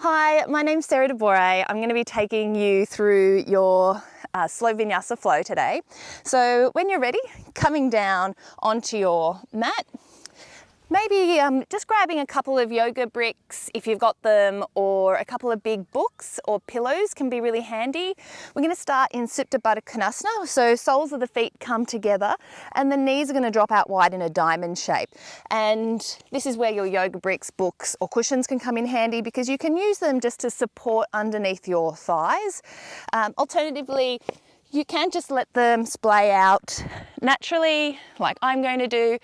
Hi, my name's DeBorre. I'm going to be taking you through your slow Vinyasa flow today. So when you're ready, coming down onto your mat, maybe just grabbing a couple of yoga bricks if you've got them, or a couple of big books or pillows can be really handy. We're going to start in Supta Baddha Konasana, so soles of the feet come together and the knees are going to drop out wide in a diamond shape. And this is where your yoga bricks, books or cushions can come in handy, because you can use them just to support underneath your thighs. Alternatively, you can just let them splay out naturally, like I'm going to do.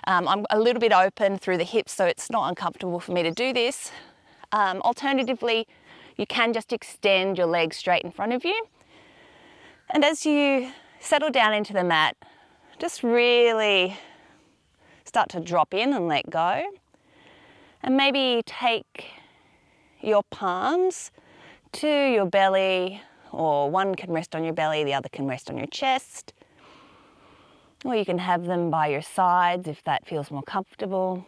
I'm a little bit open through the hips, so it's not uncomfortable for me to do this. Alternatively, you can just extend your legs straight in front of you. And as you settle down into the mat, just really start to drop in and let go. And maybe take your palms to your belly, or one can rest on your belly, the other can rest on your chest. Or you can have them by your sides if that feels more comfortable.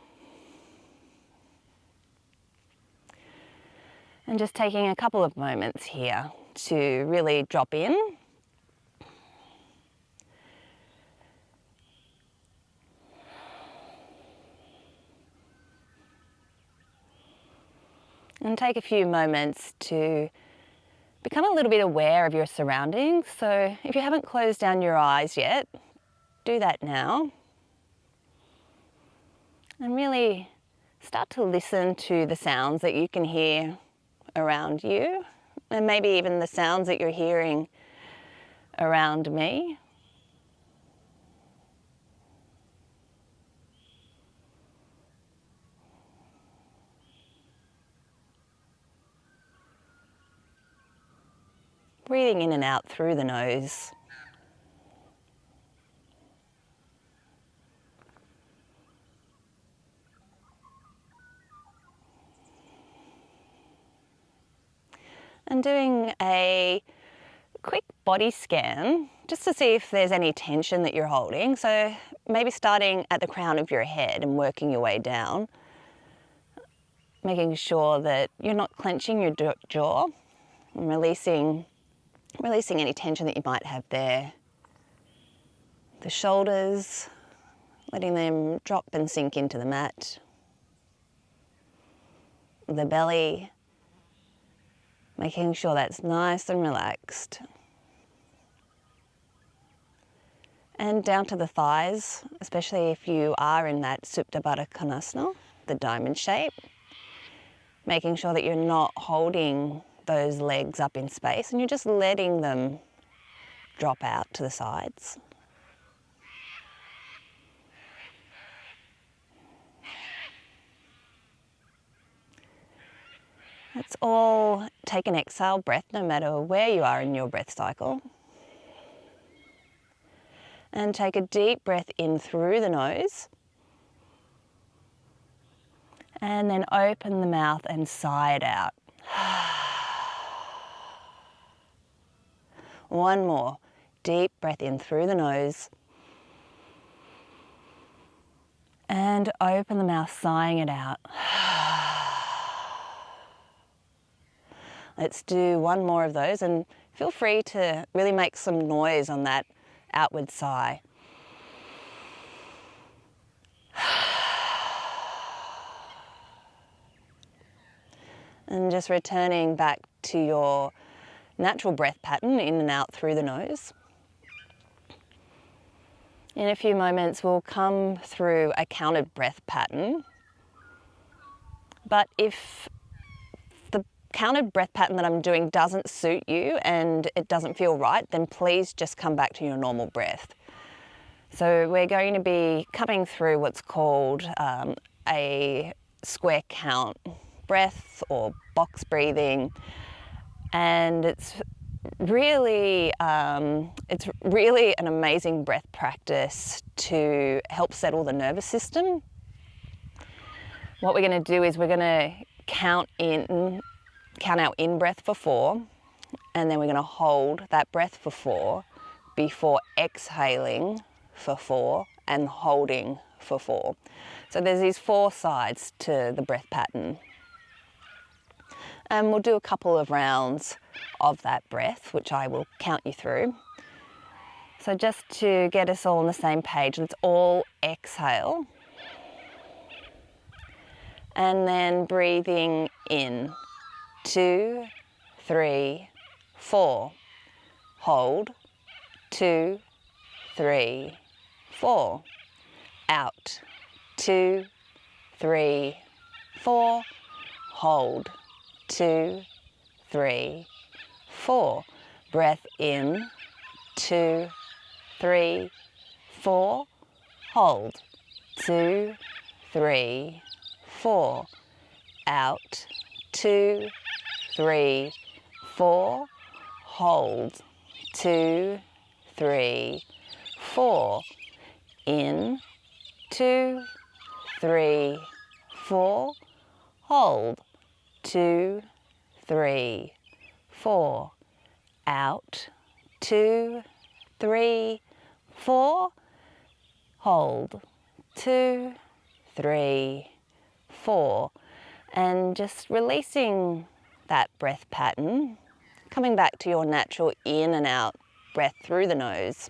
And just taking a couple of moments here to really drop in. And take a few moments to become a little bit aware of your surroundings. So if you haven't closed down your eyes yet, do that now. And really start to listen to the sounds that you can hear around you, and maybe even the sounds that you're hearing around me. Breathing in and out through the nose. And doing a quick body scan just to see if there's any tension that you're holding. So maybe starting at the crown of your head and working your way down, making sure that you're not clenching your jaw and releasing any tension that you might have there. The shoulders, letting them drop and sink into the mat. The belly, making sure that's nice and relaxed. And down to the thighs, especially if you are in that Supta Baddha Konasana, the diamond shape. Making sure that you're not holding those legs up in space and you're just letting them drop out to the sides. Let's all take an exhale breath, no matter where you are in your breath cycle. And take a deep breath in through the nose. And then open the mouth and sigh it out. One more. Deep breath in through the nose. And open the mouth, sighing it out. Let's do one more of those, and feel free to really make some noise on that outward sigh. And just returning back to your natural breath pattern, in and out through the nose. In a few moments, we'll come through a counted breath pattern. But if the counted breath pattern that I'm doing doesn't suit you and it doesn't feel right, then please just come back to your normal breath. So we're going to be coming through what's called a square count breath or box breathing, and it's really an amazing breath practice to help settle the nervous system. What we're going to do is we're going to count our in breath for 4, and then we're going to hold that breath for 4 before exhaling for 4 and holding for 4. So there's these 4 sides to the breath pattern. And we'll do a couple of rounds of that breath, which I will count you through. So just to get us all on the same page, let's all exhale. And then breathing in, 2, 3, 4. Hold, 2, 3, 4. Out, 2, 3, 4. Hold, 2, 3, 4. Breath in, 2, 3, 4. Hold, 2, 3, 4. Out, 2, 3, 4. Hold, 2, 3, 4. In, 2, 3, 4. Hold, 2, 3, 4. Out, 2, 3, 4. Hold, 2, 3, 4. And just releasing that breath pattern, coming back to your natural in and out breath through the nose.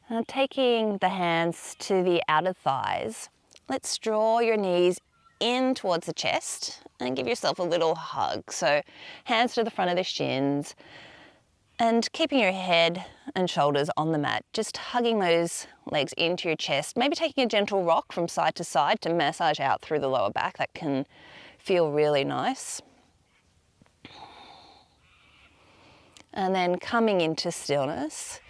Now taking the hands to the outer thighs, let's draw your knees in towards the chest and give yourself a little hug. So hands to the front of the shins and keeping your head and shoulders on the mat, just hugging those legs into your chest, maybe taking a gentle rock from side to massage out through the lower back. That can feel really nice. And then coming into stillness.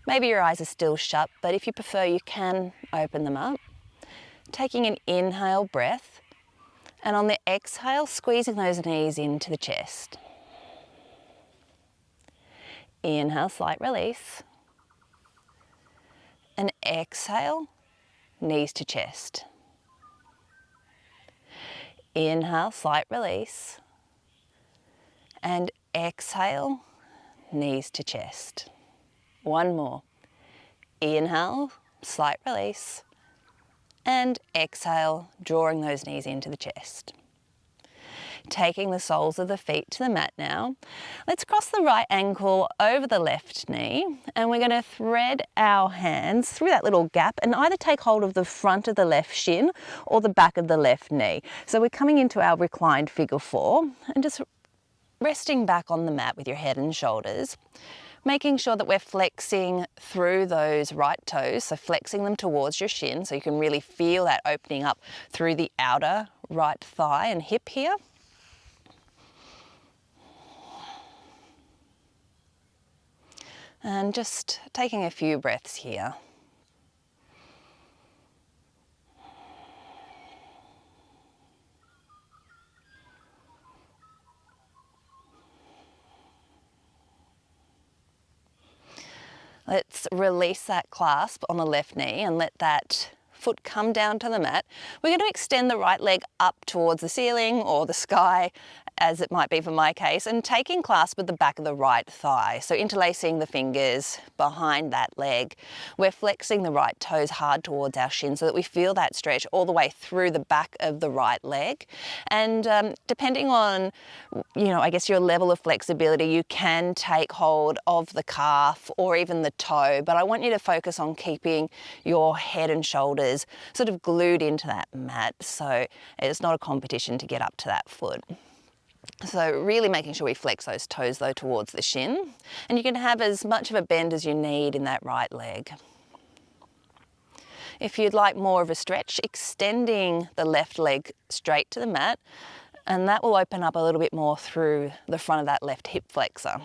Maybe your eyes are still shut, but if you prefer, you can open them up. Taking an inhale breath, and on the exhale, squeezing those knees into the chest. Inhale, slight release. And exhale, knees to chest. Inhale, slight release. And exhale, knees to chest. One more. Inhale, slight release. And exhale, drawing those knees into the chest. Taking the soles of the feet to the mat now. Let's cross the right ankle over the left knee, and we're going to thread our hands through that little gap and either take hold of the front of the left shin or the back of the left knee. So we're coming into our reclined figure 4 and just resting back on the mat with your head and shoulders. Making sure that we're flexing through those right toes, so flexing them towards your shin so you can really feel that opening up through the outer right thigh and hip here. And just taking a few breaths here. Let's release that clasp on the left knee and let that foot come down to the mat. We're going to extend the right leg up towards the ceiling or the sky, as it might be for my case, and taking clasp with the back of the right thigh. So interlacing the fingers behind that leg. We're flexing the right toes hard towards our shin so that we feel that stretch all the way through the back of the right leg. And depending on, I guess your level of flexibility, you can take hold of the calf or even the toe, but I want you to focus on keeping your head and shoulders sort of glued into that mat, so it's not a competition to get up to that foot. So really making sure we flex those toes though towards the shin, and you can have as much of a bend as you need in that right leg. If you'd like more of a stretch, extending the left leg straight to the mat, and that will open up a little bit more through the front of that left hip flexor.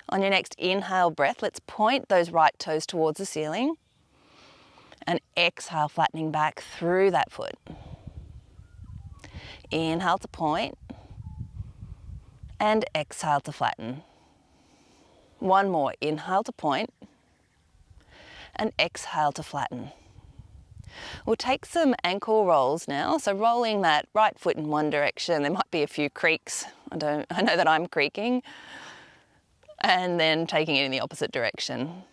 On your next inhale breath, let's point those right toes towards the ceiling and exhale, flattening back through that foot. Inhale to point and exhale to flatten. One more, inhale to point and exhale to flatten. We'll take some ankle rolls now. So rolling that right foot in one direction, there might be a few creaks. I know that I'm creaking. And then taking it in the opposite direction.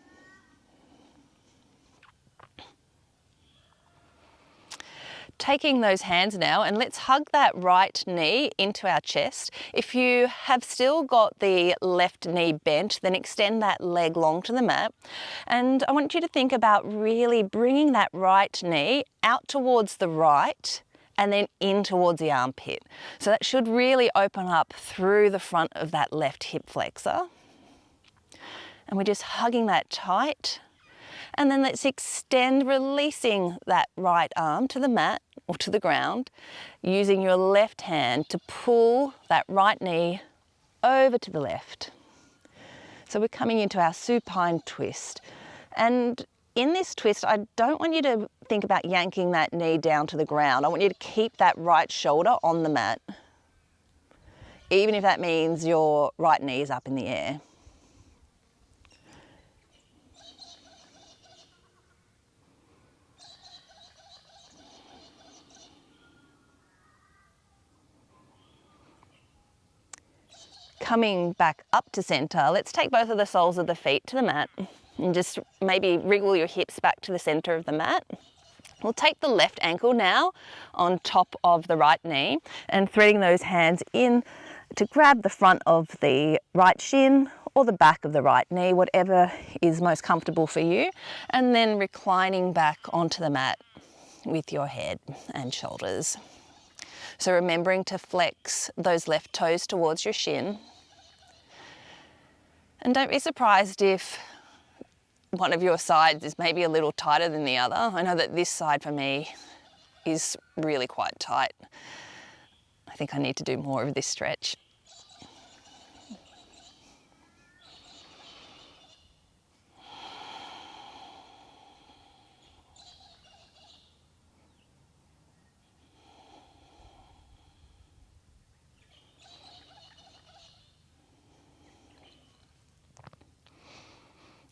Taking those hands now, and let's hug that right knee into our chest. If you have still got the left knee bent, then extend that leg long to the mat. And I want you to think about really bringing that right knee out towards the right and then in towards the armpit. So that should really open up through the front of that left hip flexor. And we're just hugging that tight. And then let's extend, releasing that right arm to the mat or to the ground, using your left hand to pull that right knee over to the left. So we're coming into our supine twist. And in this twist, I don't want you to think about yanking that knee down to the ground. I want you to keep that right shoulder on the mat, even if that means your right knee is up in the air. Coming back up to center, let's take both of the soles of the feet to the mat and just maybe wriggle your hips back to the center of the mat. We'll take the left ankle now on top of the right knee and threading those hands in to grab the front of the right shin or the back of the right knee, whatever is most comfortable for you, and then reclining back onto the mat with your head and shoulders. So remembering to flex those left toes towards your shin. And don't be surprised if one of your sides is maybe a little tighter than the other. I know that this side for me is really quite tight. I think I need to do more of this stretch.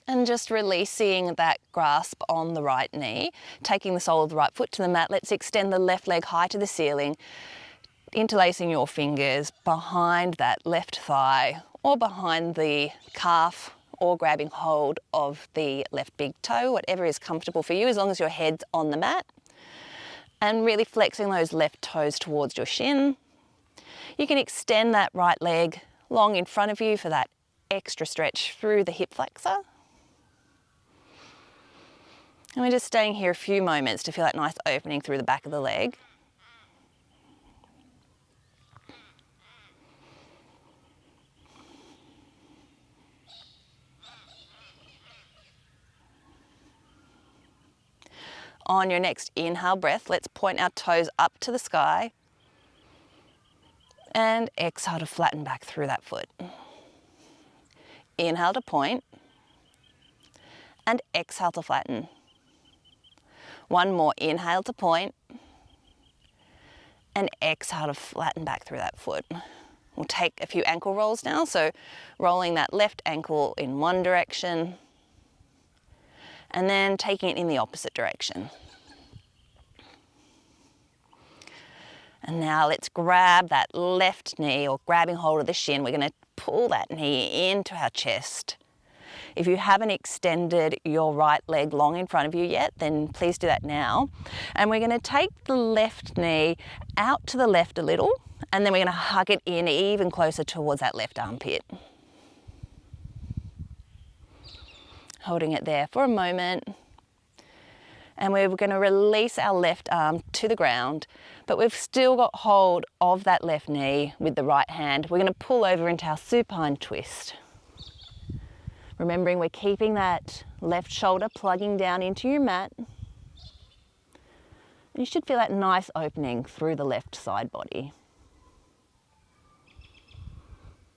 And just releasing that grasp on the right knee, taking the sole of the right foot to the mat. Let's extend the left leg high to the ceiling, interlacing your fingers behind that left thigh or behind the calf, or grabbing hold of the left big toe, whatever is comfortable for you, as long as your head's on the mat. And really flexing those left toes towards your shin. You can extend that right leg long in front of you for that extra stretch through the hip flexor. And we're just staying here a few moments to feel that nice opening through the back of the leg. On your next inhale breath, let's point our toes up to the sky. And exhale to flatten back through that foot. Inhale to point. And exhale to flatten. One more, inhale to point, and exhale to flatten back through that foot. We'll take a few ankle rolls now, so rolling that left ankle in one direction, and then taking it in the opposite direction. And now let's grab that left knee, or grabbing hold of the shin. We're going to pull that knee into our chest. If you haven't extended your right leg long in front of you yet, then please do that now. And we're going to take the left knee out to the left a little, and then we're going to hug it in even closer towards that left armpit. Holding it there for a moment. And we're going to release our left arm to the ground, but we've still got hold of that left knee with the right hand. We're going to pull over into our supine twist. Remembering we're keeping that left shoulder plugging down into your mat. You should feel that nice opening through the left side body.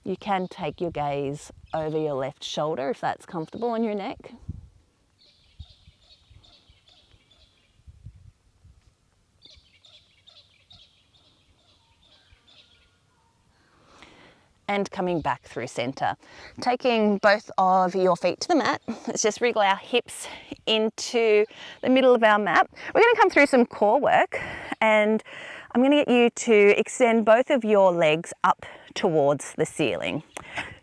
You can take your gaze over your left shoulder if that's comfortable on your neck. and coming back through center. Taking both of your feet to the mat, let's just wriggle our hips into the middle of our mat. We're going to come through some core work, and I'm going to get you to extend both of your legs up towards the ceiling.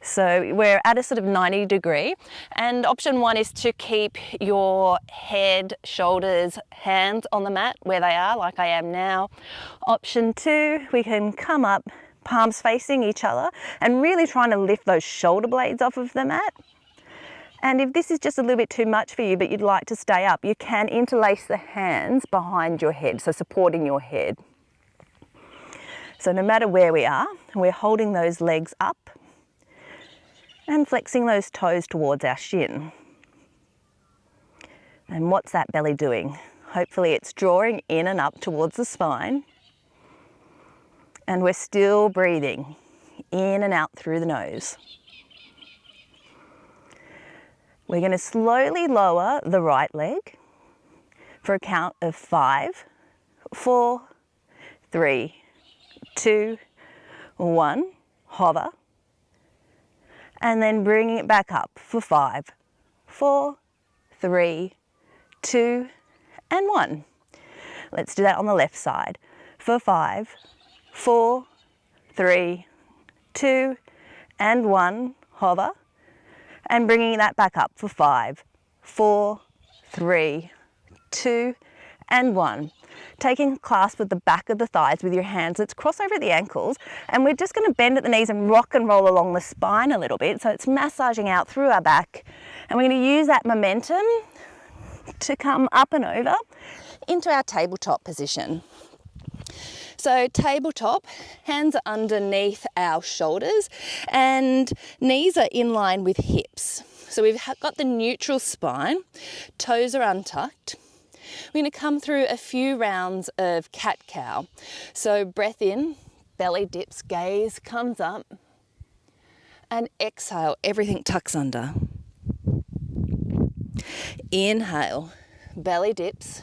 So we're at a sort of 90 degree, and option one is to keep your head, shoulders, hands on the mat where they are, like I am now. Option two, we can come up, palms facing each other, and really trying to lift those shoulder blades off of the mat. And if this is just a little bit too much for you, but you'd like to stay up, you can interlace the hands behind your head, so supporting your head. So no matter where we are, we're holding those legs up and flexing those toes towards our shin. And what's that belly doing? Hopefully it's drawing in and up towards the spine. And we're still breathing in and out through the nose. We're going to slowly lower the right leg for a count of 5, 4, 3, 2, 1. Hover. And then bringing it back up for 5, 4, 3, 2, and 1. Let's do that on the left side. For 5, 4, 3, 2, and 1. Hover. And bringing that back up for 5, 4, 3, 2, and 1. Taking a clasp with the back of the thighs with your hands. Let's cross over the ankles, and we're just going to bend at the knees and rock and roll along the spine a little bit. So it's massaging out through our back, and we're going to use that momentum to come up and over into our tabletop position. So tabletop, hands are underneath our shoulders and knees are in line with hips. So we've got the neutral spine, toes are untucked. We're going to come through a few rounds of cat-cow. So breath in, belly dips, gaze comes up, and exhale, everything tucks under. Inhale, belly dips,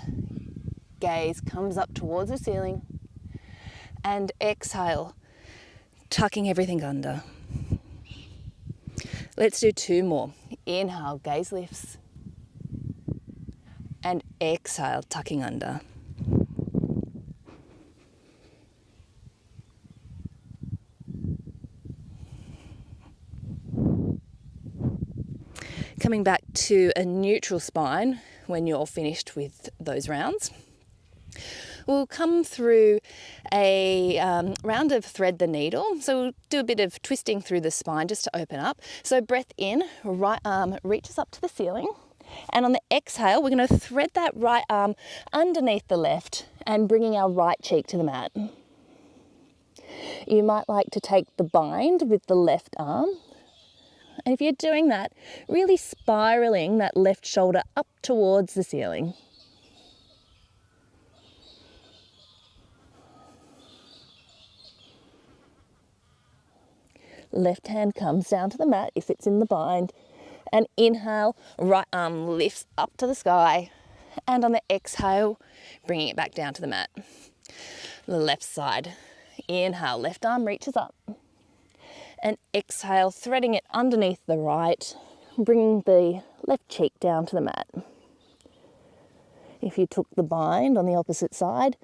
gaze comes up towards the ceiling, and exhale, tucking everything under. Let's do 2 more. Inhale, gaze lifts, and exhale, tucking under. Coming back to a neutral spine when you're finished with those rounds. We'll come through a round of thread the needle. So we'll do a bit of twisting through the spine just to open up. So breath in, right arm reaches up to the ceiling. And on the exhale, we're going to thread that right arm underneath the left and bringing our right cheek to the mat. You might like to take the bind with the left arm. And if you're doing that, really spiraling that left shoulder up towards the ceiling. Left hand comes down to the mat if it's in the bind. And inhale, right arm lifts up to the sky. And on the exhale, bringing it back down to the mat. The left side. Inhale, left arm reaches up. And exhale, threading it underneath the right, bringing the left cheek down to the mat. If you took the bind on the opposite side,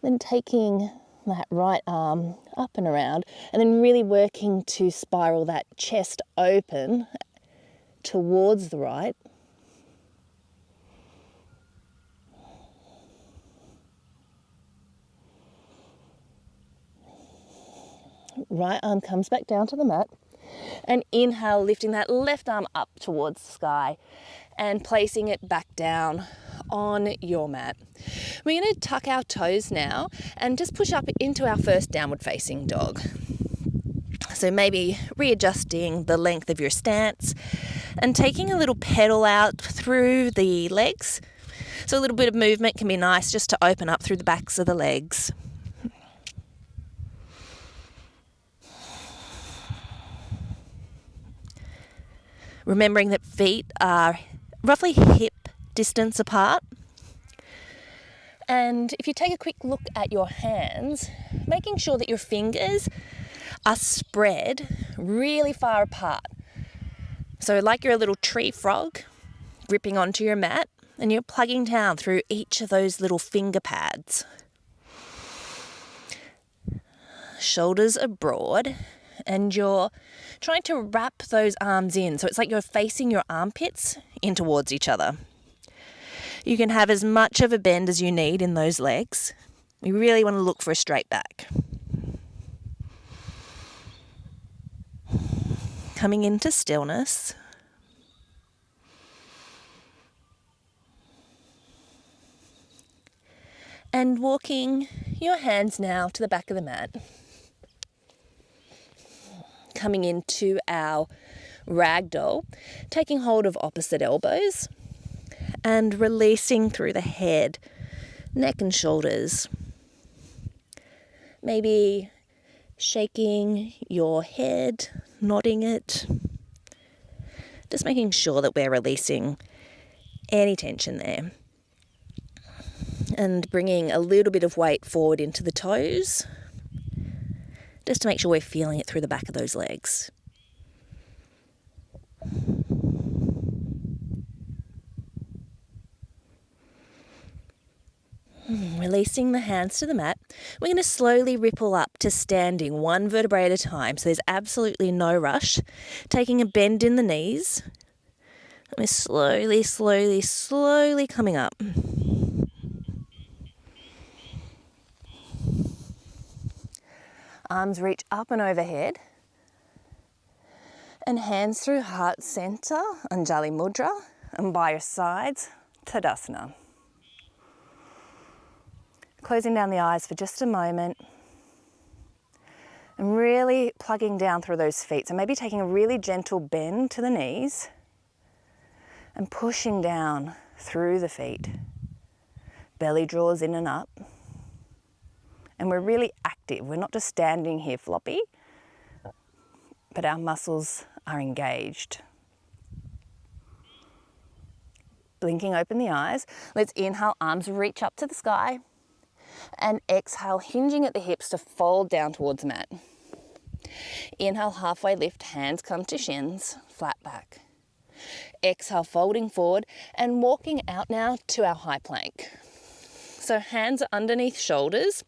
then taking that right arm up and around, and then really working to spiral that chest open towards the right. Right arm comes back down to the mat, and inhale, lifting that left arm up towards the sky and placing it back down on your mat. We're going to tuck our toes now and just push up into our first downward facing dog. So maybe readjusting the length of your stance and taking a little pedal out through the legs. So a little bit of movement can be nice just to open up through the backs of the legs. Remembering that feet are roughly hip distance apart. And if you take a quick look at your hands, making sure that your fingers are spread really far apart. So like you're a little tree frog gripping onto your mat, and you're plugging down through each of those little finger pads. Shoulders are broad, and you're trying to wrap those arms in. So it's like you're facing your armpits in towards each other. You can have as much of a bend as you need in those legs. You really want to look for a straight back. Coming into stillness. And walking your hands now to the back of the mat. Coming into our ragdoll, taking hold of opposite elbows and releasing through the head, neck and shoulders. Maybe shaking your head, nodding it. Just making sure that we're releasing any tension there. And bringing a little bit of weight forward into the toes, just to make sure we're feeling it through the back of those legs. Releasing the hands to the mat, we're going to slowly ripple up to standing, one vertebrae at a time. So there's absolutely no rush. Taking a bend in the knees. And we're slowly, slowly, slowly coming up. Arms reach up and overhead. And hands through heart center, Anjali Mudra. And by your sides, Tadasana. Closing down the eyes for just a moment. And really plugging down through those feet. So maybe taking a really gentle bend to the knees. And pushing down through the feet. Belly draws in and up. And we're really active. We're not just standing here floppy, but our muscles are engaged. Blinking open the eyes. Let's inhale, arms reach up to the sky. And exhale, hinging at the hips to fold down towards the mat. Inhale, halfway lift, hands come to shins, flat back. Exhale, folding forward and walking out now to our high plank. So hands are underneath shoulders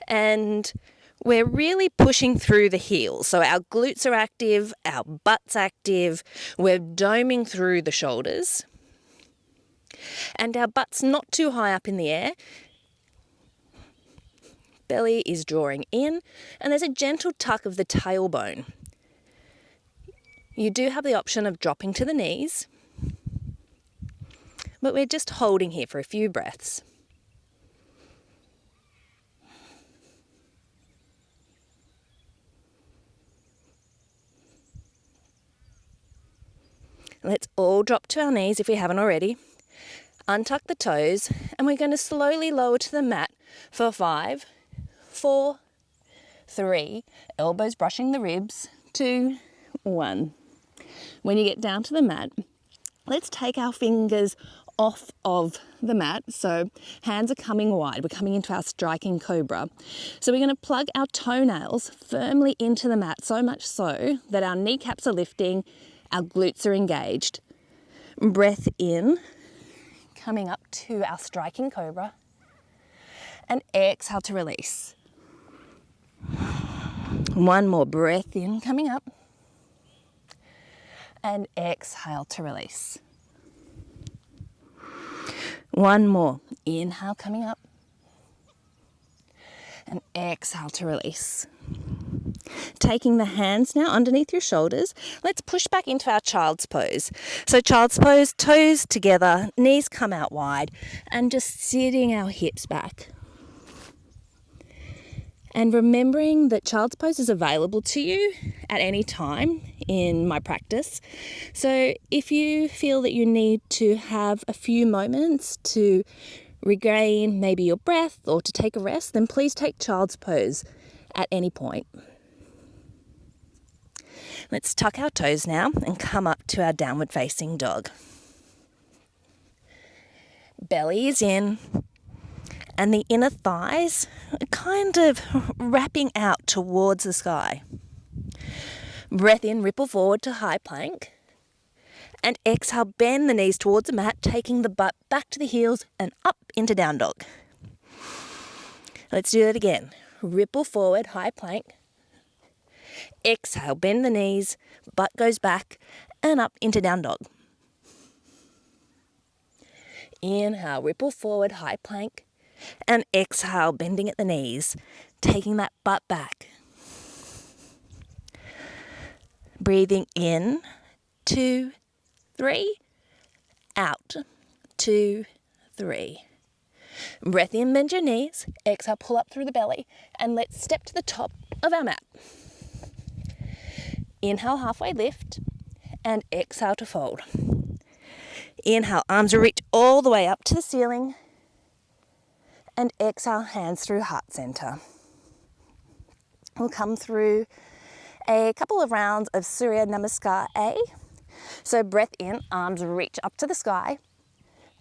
and we're really pushing through the heels. So our glutes are active, our butt's active, we're doming through the shoulders. And our butt's not too high up in the air. Belly is drawing in and there's a gentle tuck of the tailbone. You do have the option of dropping to the knees, but we're just holding here for a few breaths. Let's all drop to our knees if we haven't already. Untuck the toes and we're going to slowly lower to the mat for 5, 4, 3, elbows brushing the ribs, 2, 1. When you get down to the mat, let's take our fingers off of the mat. So hands are coming wide. We're coming into our striking cobra. So we're going to plug our toenails firmly into the mat, so much so that our kneecaps are lifting, our glutes are engaged. Breath in, coming up to our striking cobra. And exhale to release. One more breath in, coming up. And exhale to release. One more. Inhale, coming up. And exhale to release. Taking the hands now underneath your shoulders, let's push back into our child's pose. So child's pose, toes together, knees come out wide, and just sitting our hips back. And remembering that child's pose is available to you at any time in my practice. So if you feel that you need to have a few moments to regain maybe your breath or to take a rest, then please take child's pose at any point. Let's tuck our toes now and come up to our downward facing dog. Belly is in and the inner thighs kind of wrapping out towards the sky. Breath in, ripple forward to high plank. And exhale, bend the knees towards the mat, taking the butt back to the heels and up into down dog. Let's do that again. Ripple forward, high plank. Exhale, bend the knees, butt goes back and up into down dog. Inhale, ripple forward, high plank. And exhale, bending at the knees, taking that butt back. Breathing in, 2, 3, out, 2, 3. Breath in, bend your knees. Exhale, pull up through the belly, and let's step to the top of our mat. Inhale, halfway lift, and exhale to fold. Inhale, arms reach all the way up to the ceiling, and exhale, hands through heart center. We'll come through a couple of rounds of Surya Namaskar A. So breath in, arms reach up to the sky,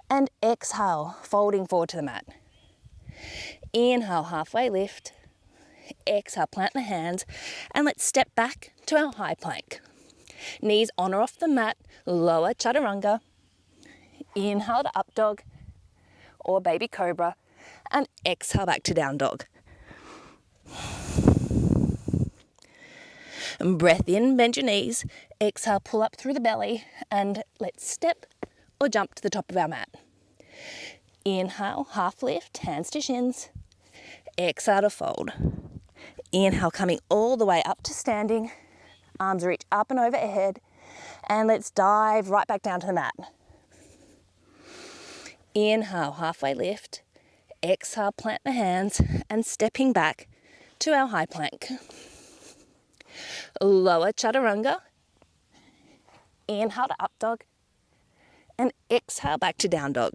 and exhale, folding forward to the mat. Inhale, halfway lift. Exhale, plant the hands, and let's step back to our high plank. Knees on or off the mat, lower chaturanga. Inhale to up dog or baby cobra, and exhale back to down dog. And breath in, bend your knees. Exhale, pull up through the belly, and let's step or jump to the top of our mat. Inhale, half lift, hands to shins. Exhale to fold. Inhale, coming all the way up to standing. Arms reach up and overhead, and let's dive right back down to the mat. Inhale, halfway lift. Exhale, plant the hands, and stepping back to our high plank. Lower chaturanga. Inhale to up dog, and exhale back to down dog.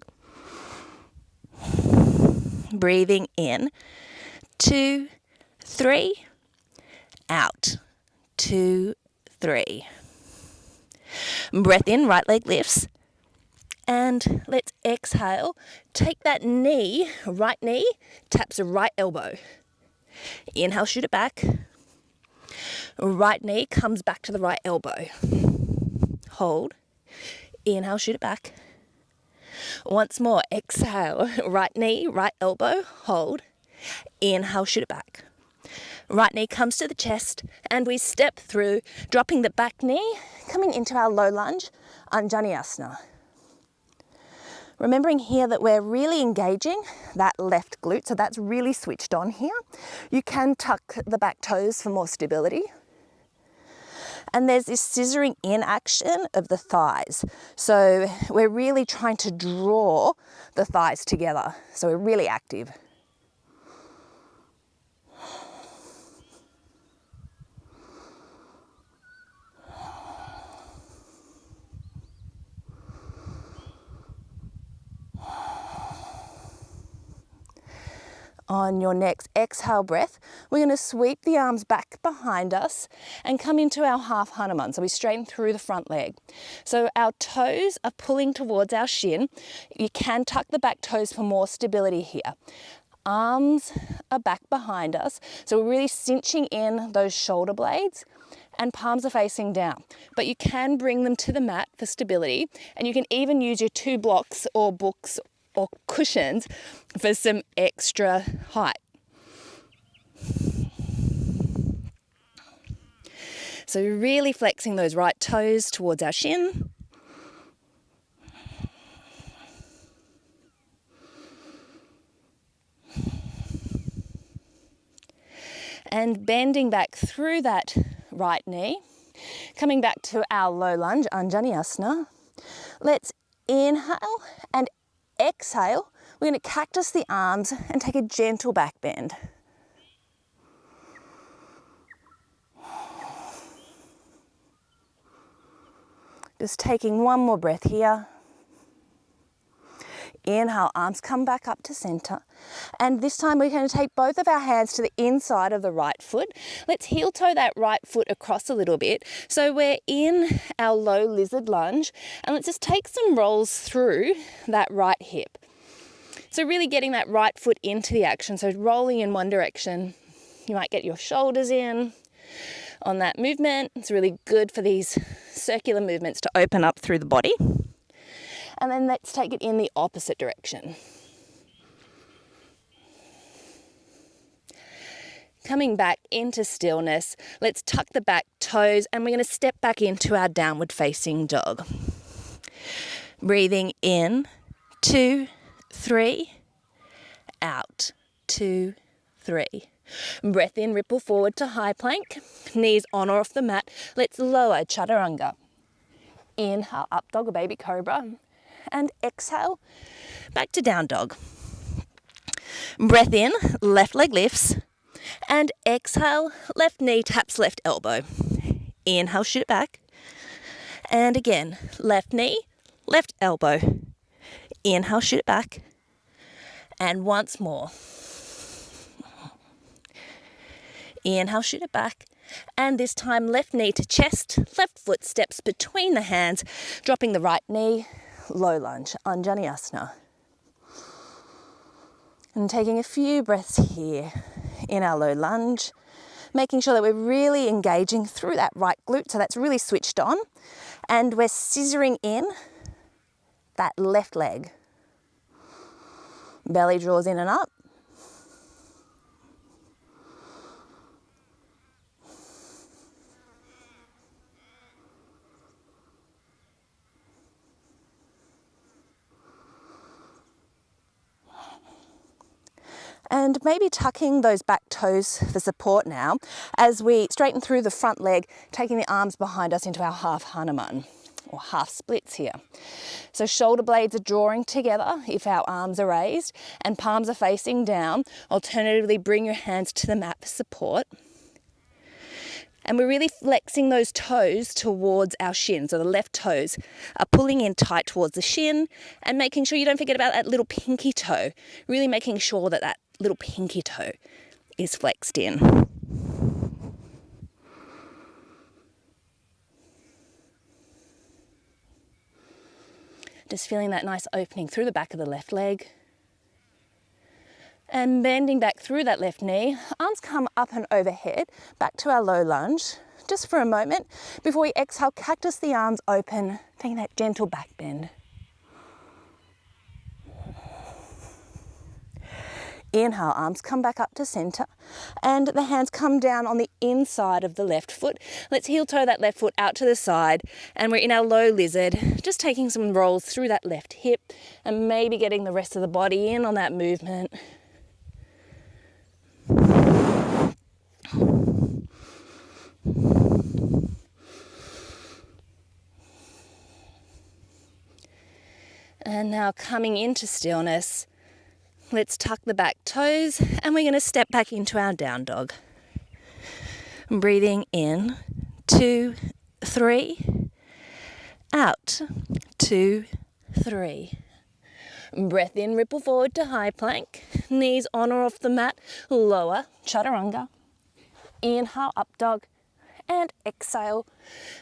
Breathing in, 2, 3, out, 2, 3. Breath in, right leg lifts, and let's exhale. Take that knee, right knee, taps the right elbow. Inhale, shoot it back. Right knee comes back to the right elbow. Hold. Inhale, shoot it back. Once more, exhale. Right knee, right elbow, hold. Inhale, shoot it back. Right knee comes to the chest, and we step through, dropping the back knee, coming into our low lunge, Anjaneyasana. Remembering here that we're really engaging that left glute, so that's really switched on here. You can tuck the back toes for more stability. And there's this scissoring in action of the thighs. So we're really trying to draw the thighs together. So we're really active. On your next exhale breath, we're going to sweep the arms back behind us and come into our half Hanuman. So we straighten through the front leg. So our toes are pulling towards our shin. You can tuck the back toes for more stability here. Arms are back behind us. So we're really cinching in those shoulder blades, and palms are facing down. But you can bring them to the mat for stability, and you can even use your 2 blocks or books or cushions for some extra height. So really flexing those right toes towards our shin. And bending back through that right knee, coming back to our low lunge, Anjaneyasana. Let's inhale and exhale. We're going to cactus the arms and take a gentle back bend. Just taking one more breath here. Inhale, arms come back up to center. And this time we're going to take both of our hands to the inside of the right foot. Let's heel toe that right foot across a little bit. So we're in our low lizard lunge, and let's just take some rolls through that right hip. So really getting that right foot into the action. So rolling in one direction, you might get your shoulders in on that movement. It's really good for these circular movements to open up through the body. And then let's take it in the opposite direction. Coming back into stillness, let's tuck the back toes and we're going to step back into our downward facing dog. Breathing in, 2, 3, out, 2, 3. Breath in, ripple forward to high plank, knees on or off the mat. Let's lower chaturanga. Inhale, up dog or baby cobra, and exhale, back to down dog. Breath in, left leg lifts, and exhale, left knee taps left elbow. Inhale, shoot it back, and again, left knee, left elbow. Inhale, shoot it back, and once more. Inhale, shoot it back, and this time left knee to chest, left foot steps between the hands, dropping the right knee, low lunge, Anjaneyasana. And taking a few breaths here in our low lunge, making sure that we're really engaging through that right glute, so that's really switched on, and we're scissoring in that left leg. Belly draws in and up. And maybe tucking those back toes for support now as we straighten through the front leg, taking the arms behind us into our half Hanuman or half splits here. So shoulder blades are drawing together if our arms are raised and palms are facing down. Alternatively, bring your hands to the mat for support. And we're really flexing those toes towards our shins. So the left toes are pulling in tight towards the shin and making sure you don't forget about that little pinky toe. Really making sure that that little pinky toe is flexed in. Just feeling that nice opening through the back of the left leg. And bending back through that left knee, arms come up and overhead, back to our low lunge, just for a moment. Before we exhale, cactus the arms open, taking that gentle back bend. Inhale, arms come back up to center, and the hands come down on the inside of the left foot. Let's heel toe that left foot out to the side, and we're in our low lizard, just taking some rolls through that left hip, and maybe getting the rest of the body in on that movement. And now coming into stillness, let's tuck the back toes and we're going to step back into our down dog. Breathing in, 2, 3, out, 2, 3. Breath in, ripple forward to high plank, knees on or off the mat, lower, chaturanga. Inhale, up dog, and exhale,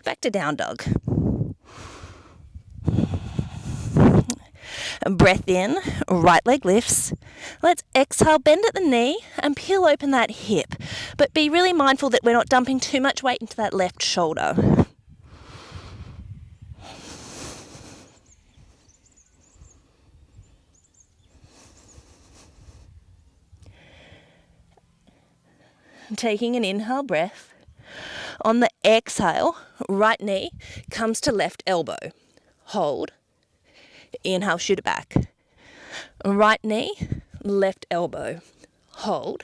back to down dog. Breath in, right leg lifts. Let's exhale, bend at the knee and peel open that hip. But be really mindful that we're not dumping too much weight into that left shoulder. Taking an inhale breath. On the exhale, right knee comes to left elbow. Hold. Inhale, shoot it back. Right knee, left elbow. Hold.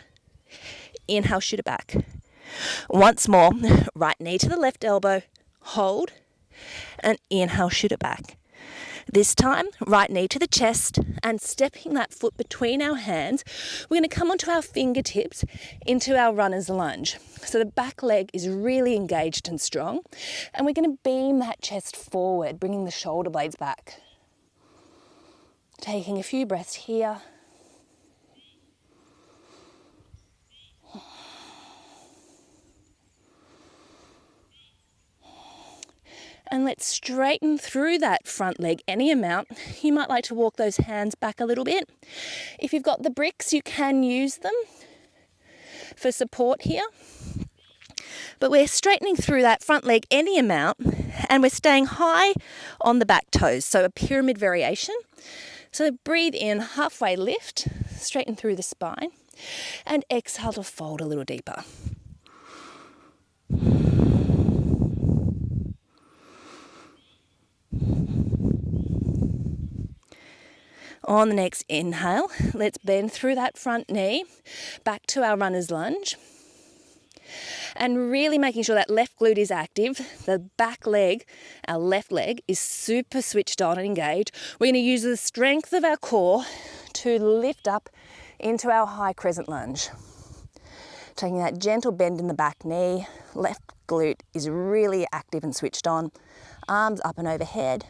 Inhale, shoot it back. Once more, right knee to the left elbow. Hold. And inhale, shoot it back. This time, right knee to the chest and stepping that foot between our hands, we're going to come onto our fingertips into our runner's lunge. So the back leg is really engaged and strong, and we're going to beam that chest forward, bringing the shoulder blades back. Taking a few breaths here. And let's straighten through that front leg any amount. You might like to walk those hands back a little bit. If you've got the bricks, you can use them for support here. But we're straightening through that front leg any amount, and we're staying high on the back toes, so a pyramid variation. So breathe in, halfway lift, straighten through the spine, and exhale to fold a little deeper. On the next inhale, let's bend through that front knee, back to our runner's lunge. And really making sure that left glute is active. The back leg, our left leg, is super switched on and engaged. We're going to use the strength of our core to lift up into our high crescent lunge. Taking that gentle bend in the back knee, left glute is really active and switched on. Arms up and overhead.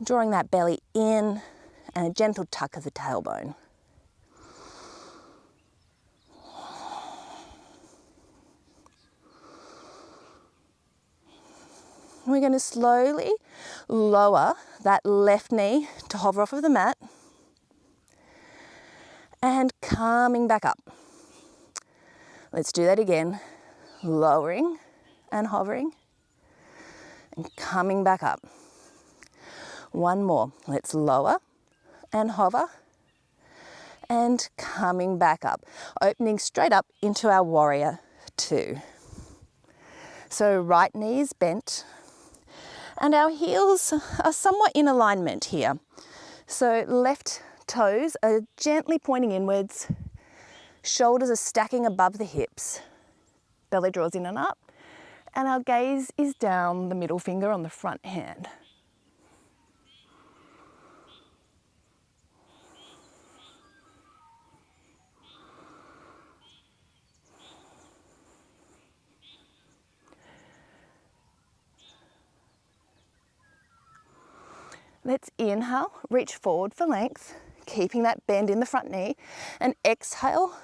Drawing that belly in and a gentle tuck of the tailbone. We're going to slowly lower that left knee to hover off of the mat and coming back up. Let's do that again. Lowering and hovering and coming back up. One more. Let's lower and hover and coming back up. Opening straight up into our warrior two. So right knee is bent. And our heels are somewhat in alignment here. So left toes are gently pointing inwards, shoulders are stacking above the hips, belly draws in and up, and our gaze is down the middle finger on the front hand. Let's inhale, reach forward for length, keeping that bend in the front knee, and exhale,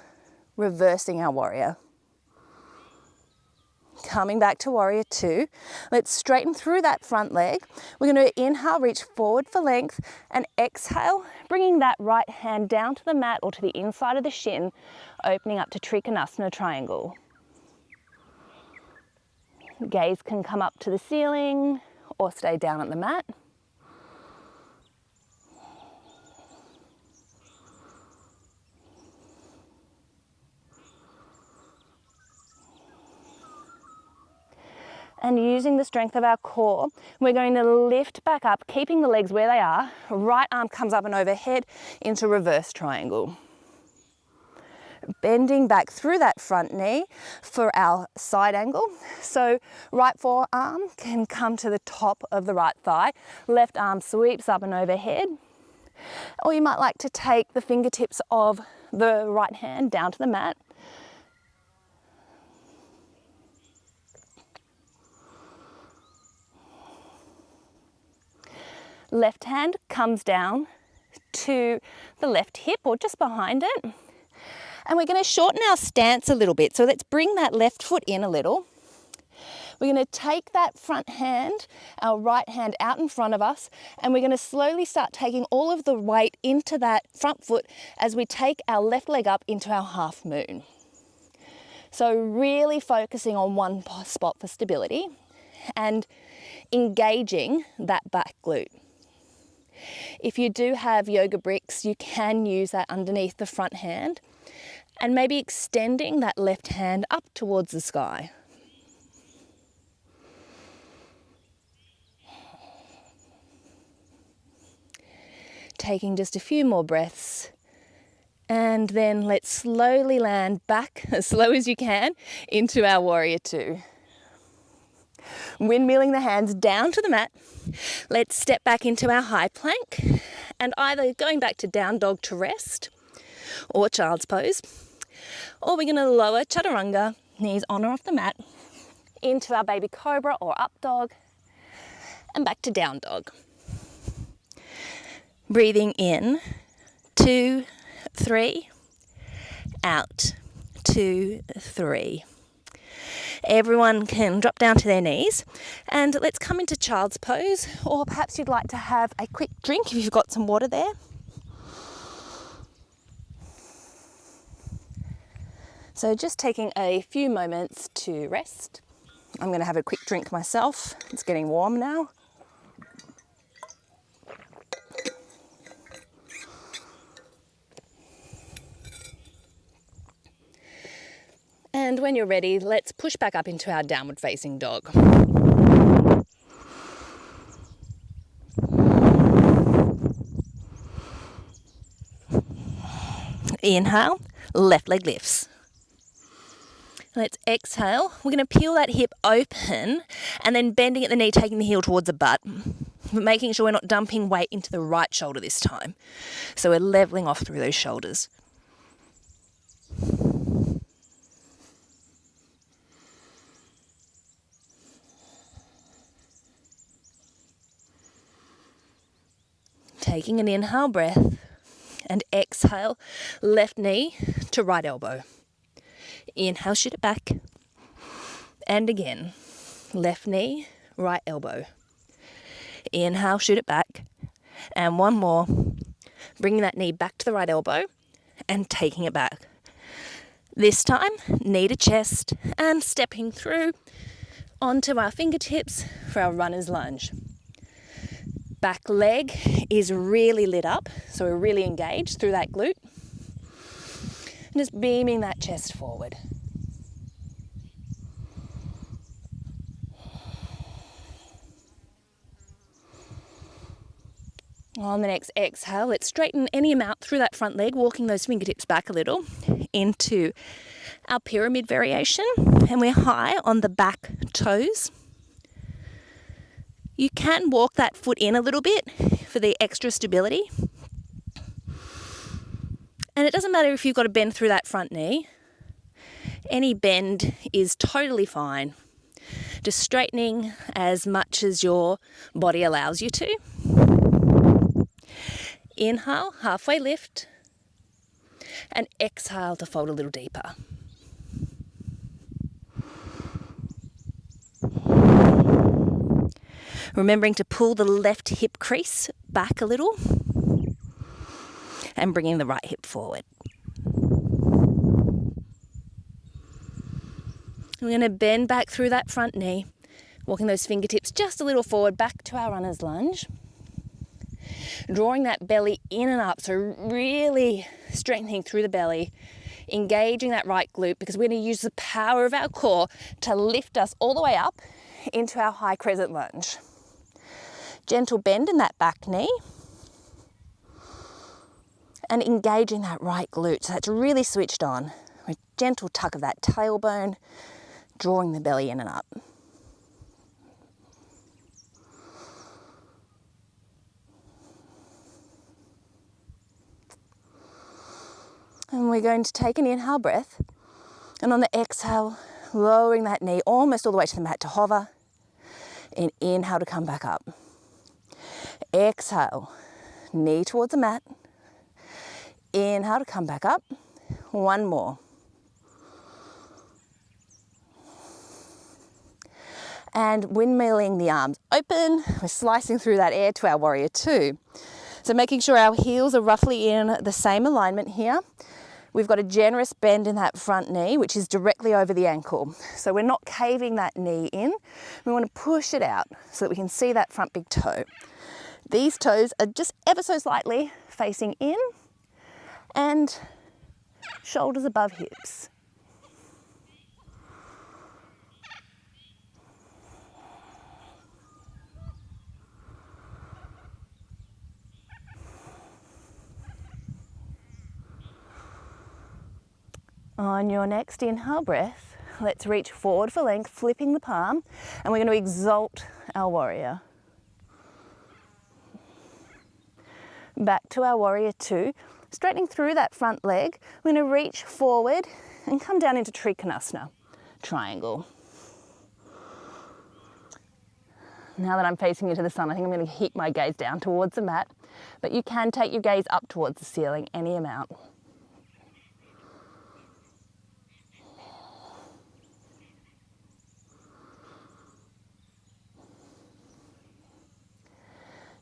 reversing our warrior. Coming back to warrior two. Let's straighten through that front leg. We're going to inhale, reach forward for length, and exhale, bringing that right hand down to the mat or to the inside of the shin, opening up to Trikonasana triangle. Gaze can come up to the ceiling or stay down at the mat. And using the strength of our core, we're going to lift back up, keeping the legs where they are. Right arm comes up and overhead into reverse triangle. Bending back through that front knee for our side angle. So right forearm can come to the top of the right thigh. Left arm sweeps up and overhead. Or you might like to take the fingertips of the right hand down to the mat. Left hand comes down to the left hip or just behind it. And we're going to shorten our stance a little bit. So let's bring that left foot in a little. We're going to take that front hand, our right hand out in front of us, and we're going to slowly start taking all of the weight into that front foot as we take our left leg up into our half moon. So really focusing on one spot for stability and engaging that back glute. If you do have yoga bricks, you can use that underneath the front hand and maybe extending that left hand up towards the sky. Taking just a few more breaths, and then let's slowly land back as slow as you can into our warrior two. Windmilling the hands down to the mat. Let's step back into our high plank and either going back to down dog to rest or child's pose, or we're going to lower chaturanga, knees on or off the mat, into our baby cobra or up dog and back to down dog. Breathing in, 2, 3, out, 2, 3. Everyone can drop down to their knees, and let's come into child's pose, or perhaps you'd like to have a quick drink if you've got some water there. So just taking a few moments to rest. I'm going to have a quick drink myself. It's getting warm now. And when you're ready, let's push back up into our downward facing dog. Inhale, left leg lifts. Let's exhale. We're going to peel that hip open and then bending at the knee, taking the heel towards the butt, but making sure we're not dumping weight into the right shoulder this time. So we're leveling off through those shoulders. Taking an inhale breath and exhale, left knee to right elbow. Inhale, shoot it back. And again, left knee, right elbow. Inhale, shoot it back. And one more. Bringing that knee back to the right elbow and taking it back. This time, knee to chest and stepping through onto our fingertips for our runner's lunge. Back leg is really lit up, so we're really engaged through that glute. And just beaming that chest forward. On the next exhale, let's straighten any amount through that front leg, walking those fingertips back a little into our pyramid variation. And we're high on the back toes. You can walk that foot in a little bit for the extra stability. And it doesn't matter if you've got a bend through that front knee. Any bend is totally fine. Just straightening as much as your body allows you to. Inhale, halfway lift. And exhale to fold a little deeper. Remembering to pull the left hip crease back a little and bringing the right hip forward. We're going to bend back through that front knee, walking those fingertips just a little forward back to our runner's lunge. Drawing that belly in and up, so really strengthening through the belly, engaging that right glute because we're going to use the power of our core to lift us all the way up into our high crescent lunge. Gentle bend in that back knee and engaging that right glute. So that's really switched on. A gentle tuck of that tailbone, drawing the belly in and up. And we're going to take an inhale breath. And on the exhale, lowering that knee almost all the way to the mat to hover. And inhale to come back up. Exhale, knee towards the mat. Inhale to come back up. One more. And windmilling the arms open. We're slicing through that air to our warrior two. So making sure our heels are roughly in the same alignment here. We've got a generous bend in that front knee, which is directly over the ankle. So we're not caving that knee in. We want to push it out so that we can see that front big toe. These toes are just ever so slightly facing in and shoulders above hips. On your next inhale breath, let's reach forward for length, flipping the palm, and we're going to exalt our warrior. Back to our warrior two, straightening through that front leg. We're going to reach forward and come down into Trikonasana, triangle. Now that I'm facing into the sun, I think I'm going to keep my gaze down towards the mat, but you can take your gaze up towards the ceiling, any amount.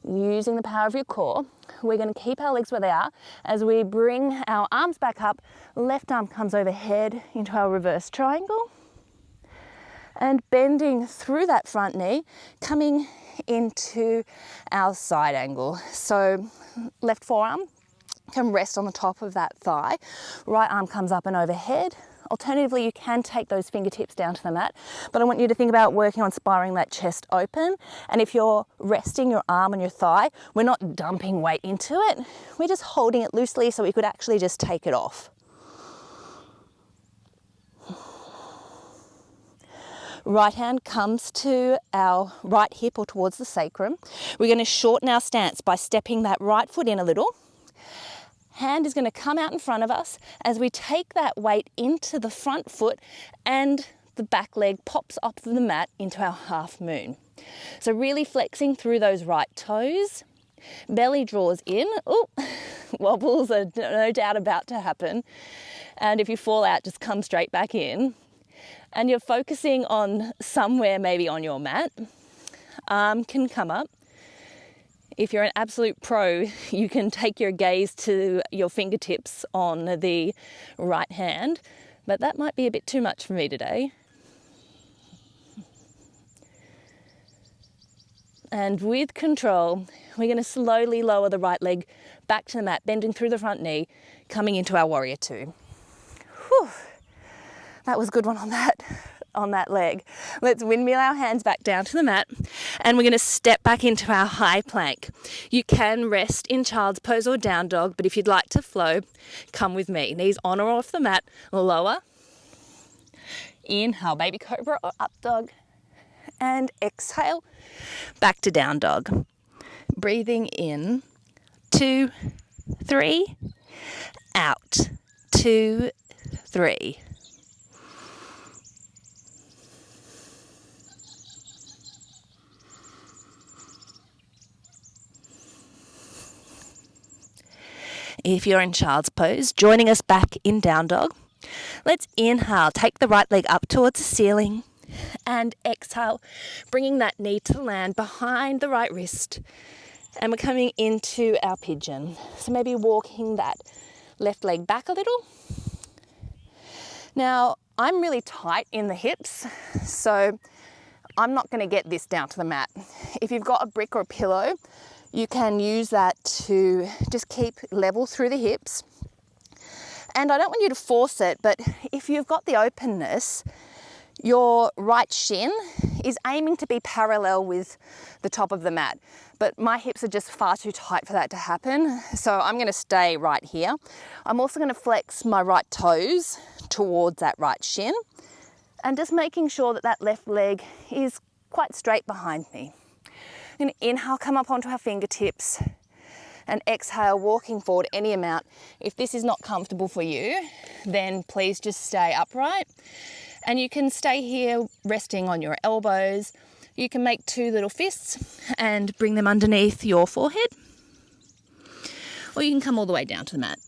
using the power of your core. We're going to keep our legs where they are as we bring our arms back up. Left arm comes overhead into our reverse triangle. And bending through that front knee, coming into our side angle. So left forearm can rest on the top of that thigh. Right arm comes up and overhead. Alternatively, you can take those fingertips down to the mat, but I want you to think about working on spiraling that chest open. And if you're resting your arm on your thigh, we're not dumping weight into it. We're just holding it loosely so we could actually just take it off. Right hand comes to our right hip or towards the sacrum. We're going to shorten our stance by stepping that right foot in a little. Hand is going to come out in front of us as we take that weight into the front foot and the back leg pops up the mat into our half moon. So really flexing through those right toes. Belly draws in. Ooh, wobbles are no doubt about to happen. And if you fall out, just come straight back in. And you're focusing on somewhere maybe on your mat. Arm can come up. If you're an absolute pro, you can take your gaze to your fingertips on the right hand, but that might be a bit too much for me today. And with control, we're going to slowly lower the right leg back to the mat, bending through the front knee, coming into our warrior two. Whew. That was a good one on that leg. Let's windmill our hands back down to the mat, and we're going to step back into our high plank. You can rest in child's pose or down dog, but if you'd like to flow, come with me. Knees on or off the mat, lower. Inhale, baby cobra or up dog, and exhale, back to down dog. Breathing in, 2, 3, out, 2, 3. If you're in child's pose, joining us back in down dog, let's inhale, take the right leg up towards the ceiling, and exhale, bringing that knee to land behind the right wrist, and we're coming into our pigeon. So maybe walking that left leg back a little. Now, I'm really tight in the hips, so I'm not going to get this down to the mat. If you've got a brick or a pillow, you can use that to just keep level through the hips. And I don't want you to force it, but if you've got the openness, your right shin is aiming to be parallel with the top of the mat. But my hips are just far too tight for that to happen. So I'm going to stay right here. I'm also going to flex my right toes towards that right shin, and just making sure that that left leg is quite straight behind me. I'm going to inhale, come up onto our fingertips, and exhale, walking forward any amount. If this is not comfortable for you, then please just stay upright. And you can stay here resting on your elbows. You can make 2 little fists and bring them underneath your forehead. Or you can come all the way down to the mat.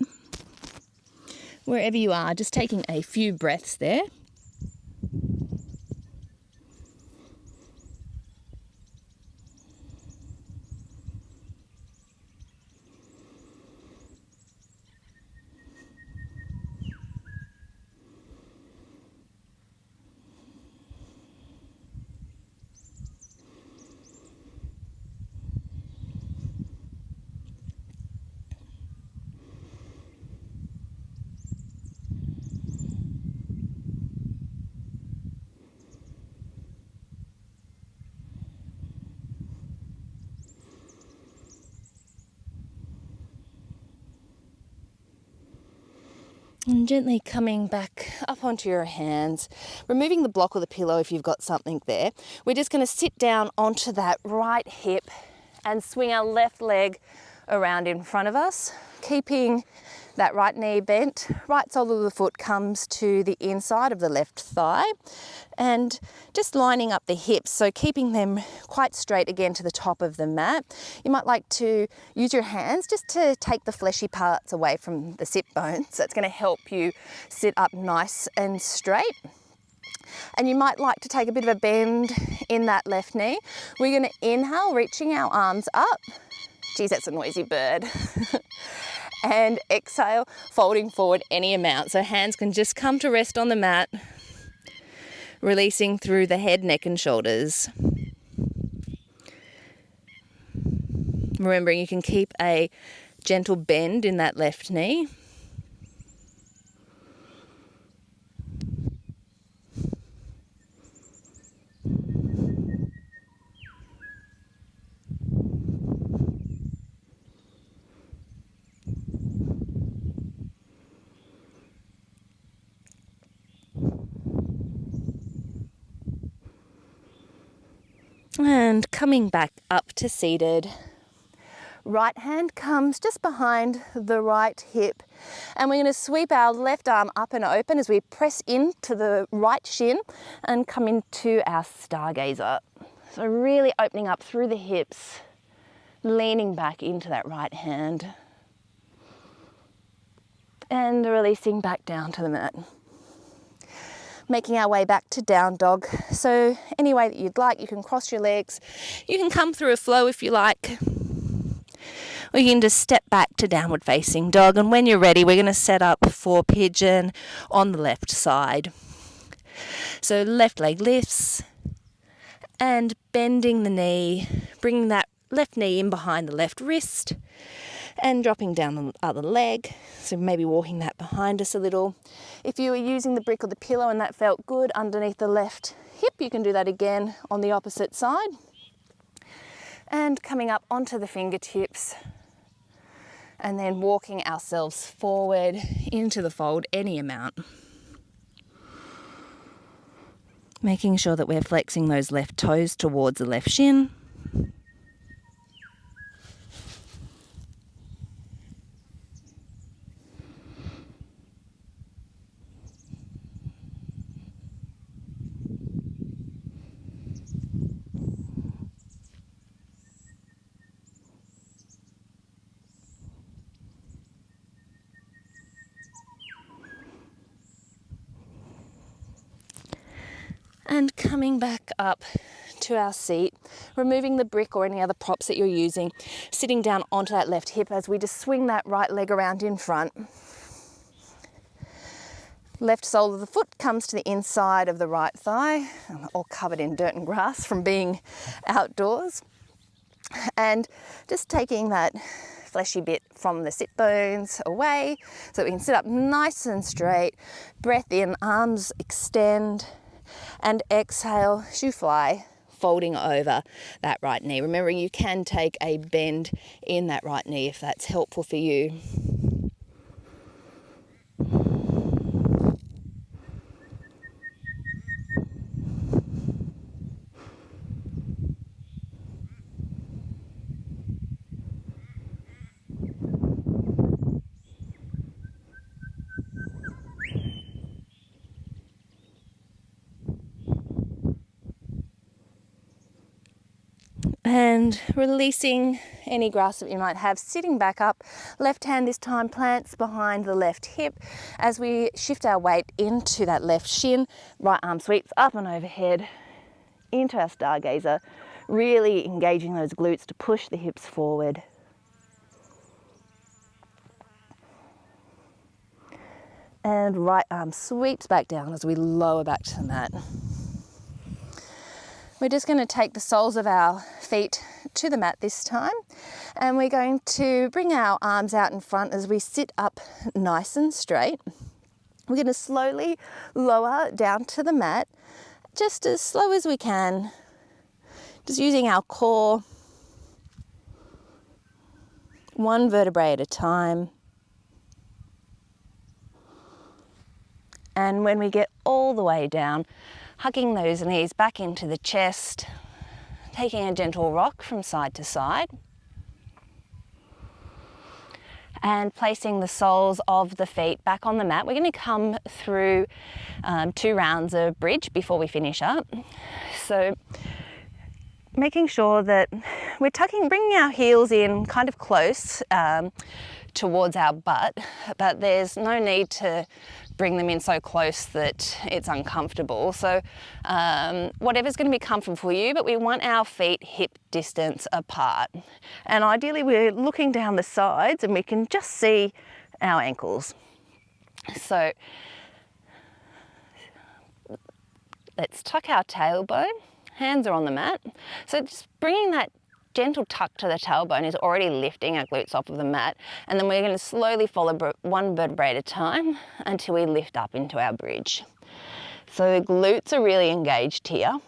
Wherever you are, just taking a few breaths there. And gently coming back up onto your hands, removing the block or the pillow if you've got something there. We're just going to sit down onto that right hip and swing our left leg around in front of us, keeping that right knee bent. Right sole of the foot comes to the inside of the left thigh, and just lining up the hips, so keeping them quite straight again to the top of the mat. You might like to use your hands just to take the fleshy parts away from the sit bones. That's going to help you sit up nice and straight. And you might like to take a bit of a bend in that left knee. We're going to inhale, reaching our arms up. Geez, that's a noisy bird. And exhale, folding forward any amount. So hands can just come to rest on the mat, releasing through the head, neck and shoulders. Remembering you can keep a gentle bend in that left knee. And coming back up to seated. Right hand comes just behind the right hip, and we're going to sweep our left arm up and open as we press into the right shin and come into our stargazer. So really opening up through the hips, leaning back into that right hand and releasing back down to the mat. Making our way back to down dog. So any way that you'd like, you can cross your legs, you can come through a flow if you like. Or you can just step back to downward facing dog, and when you're ready we're going to set up for pigeon on the left side. So left leg lifts and bending the knee, bringing that left knee in behind the left wrist and dropping down the other leg. So maybe walking that behind us a little. If you were using the brick or the pillow and that felt good underneath the left hip, you can do that again on the opposite side. And coming up onto the fingertips and then walking ourselves forward into the fold any amount. Making sure that we're flexing those left toes towards the left shin. And coming back up to our seat, removing the brick or any other props that you're using, sitting down onto that left hip as we just swing that right leg around in front. Left sole of the foot comes to the inside of the right thigh. I'm all covered in dirt and grass from being outdoors. And just taking that fleshy bit from the sit bones away so that we can sit up nice and straight. Breath in, arms extend. And exhale, as you fly, folding over that right knee. Remembering you can take a bend in that right knee if that's helpful for you. And releasing any grasp that you might have, sitting back up. Left hand this time plants behind the left hip as we shift our weight into that left shin. Right arm sweeps up and overhead into our stargazer, really engaging those glutes to push the hips forward. And right arm sweeps back down as we lower back to the mat. We're just going to take the soles of our feet to the mat this time, and we're going to bring our arms out in front as we sit up nice and straight. We're going to slowly lower down to the mat, just as slow as we can, just using our core, one vertebrae at a time. And when we get all the way down, hugging those knees back into the chest, taking a gentle rock from side to side, and placing the soles of the feet back on the mat. We're going to come through 2 rounds of bridge before we finish up. So making sure that we're bringing our heels in kind of close towards our butt, but there's no need to bring them in so close that it's uncomfortable. So whatever's going to be comfortable for you, but we want our feet hip distance apart. And ideally we're looking down the sides and we can just see our ankles. So let's tuck our tailbone, hands are on the mat. So just bringing that gentle tuck to the tailbone is already lifting our glutes off of the mat, and then we're going to slowly follow one vertebrae at a time until we lift up into our bridge. So the glutes are really engaged here,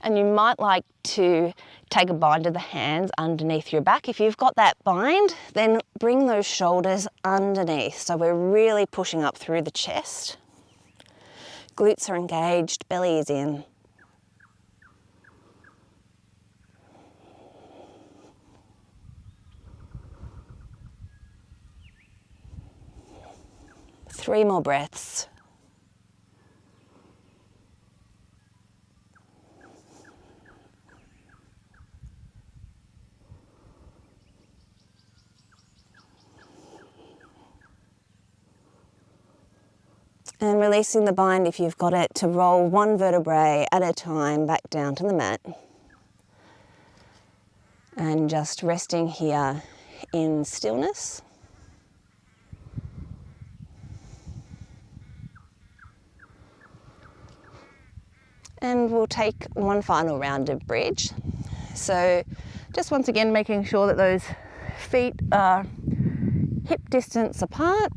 and you might like to take a bind of the hands underneath your back. If you've got that bind, then bring those shoulders underneath, so we're really pushing up through the chest. Glutes are engaged, belly is in. Three more breaths. And releasing the bind if you've got it to roll one vertebrae at a time back down to the mat. And just resting here in stillness. And we'll take one final round of bridge. So just once again making sure that those feet are hip distance apart.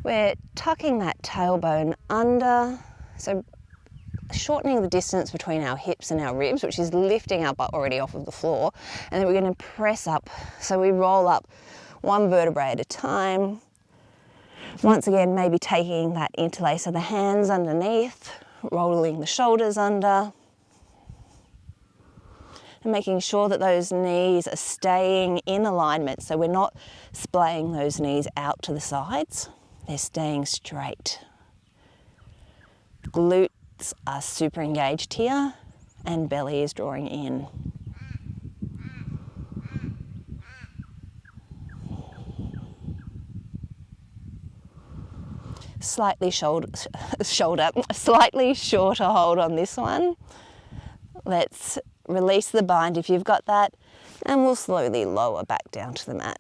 We're tucking that tailbone under, so shortening the distance between our hips and our ribs, which is lifting our butt already off of the floor. And then we're going to press up, so we roll up one vertebrae at a time. Once again, maybe taking that interlace of the hands underneath, rolling the shoulders under, and making sure that those knees are staying in alignment, so we're not splaying those knees out to the sides, they're staying straight. Glutes are super engaged here, and belly is drawing in. Slightly slightly shorter hold on this one. Let's release the bind if you've got that, and we'll slowly lower back down to the mat.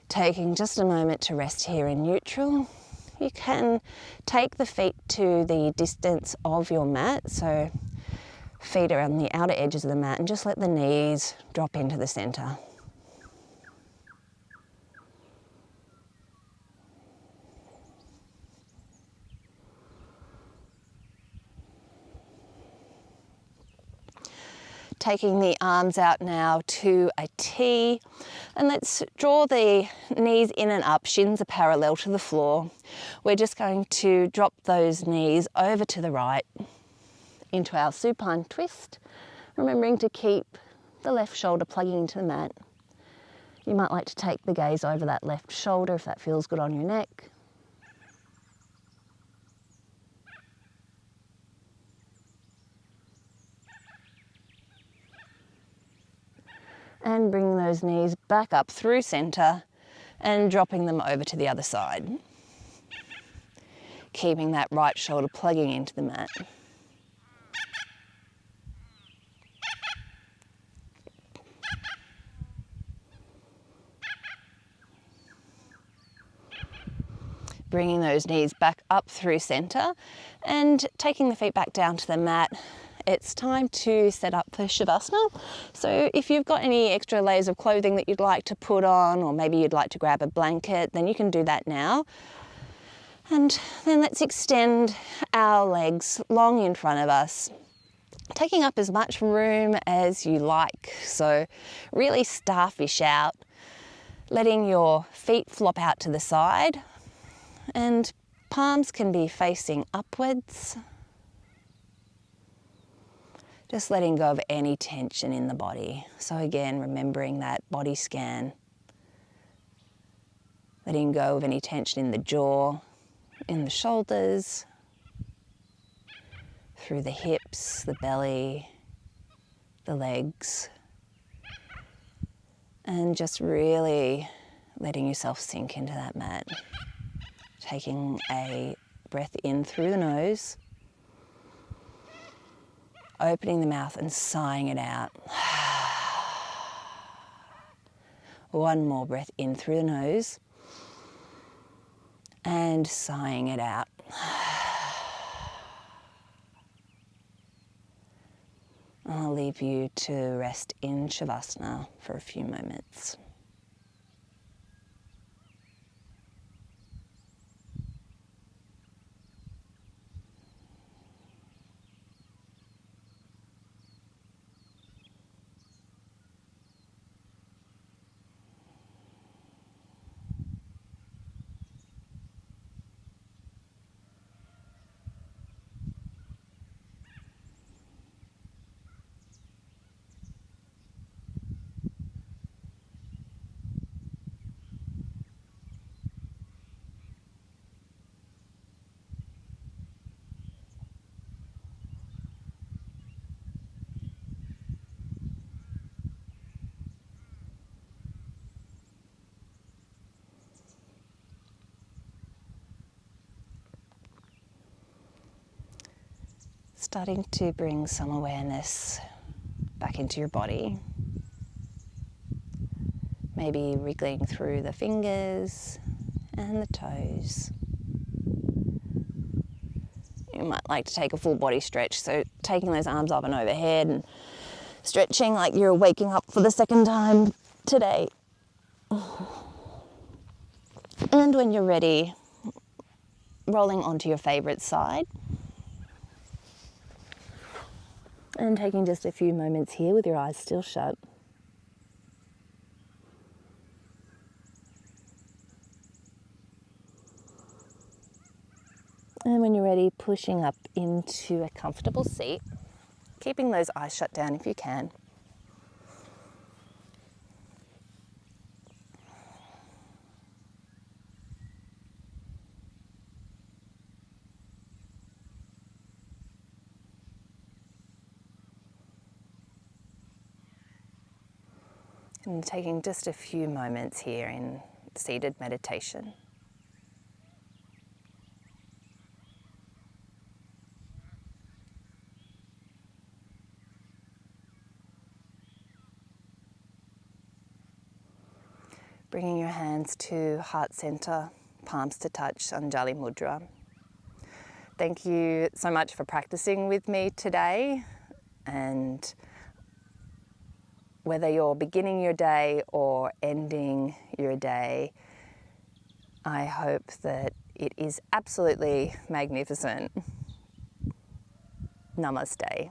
Taking just a moment to rest here in neutral. You can take the feet to the distance of your mat, so feet are on the outer edges of the mat, and just let the knees drop into the center. Taking the arms out now to a T, and let's draw the knees in and up, shins are parallel to the floor. We're just going to drop those knees over to the right into our supine twist, remembering to keep the left shoulder plugging into the mat. You might like to take the gaze over that left shoulder if that feels good on your neck. And bringing those knees back up through center and dropping them over to the other side. Keeping that right shoulder plugging into the mat. Bringing those knees back up through center and taking the feet back down to the mat. It's time to set up for Shavasana. So if you've got any extra layers of clothing that you'd like to put on, or maybe you'd like to grab a blanket, then you can do that now. And then let's extend our legs long in front of us, taking up as much room as you like. So really starfish out, letting your feet flop out to the side, and palms can be facing upwards. Just letting go of any tension in the body. So again, remembering that body scan. Letting go of any tension in the jaw, in the shoulders, through the hips, the belly, the legs. And just really letting yourself sink into that mat. Taking a breath in through the nose, opening the mouth and sighing it out. One more breath in through the nose and sighing it out. I'll leave you to rest in Shavasana for a few moments. Starting to bring some awareness back into your body. Maybe wriggling through the fingers and the toes. You might like to take a full body stretch, so taking those arms up and overhead and stretching like you're waking up for the second time today. And when you're ready, rolling onto your favorite side. And taking just a few moments here with your eyes still shut. And when you're ready, pushing up into a comfortable seat, keeping those eyes shut down if you can. And taking just a few moments here in seated meditation. Bringing your hands to heart center, palms to touch, Anjali Mudra. Thank you so much for practicing with me today, and whether you're beginning your day or ending your day, I hope that it is absolutely magnificent. Namaste.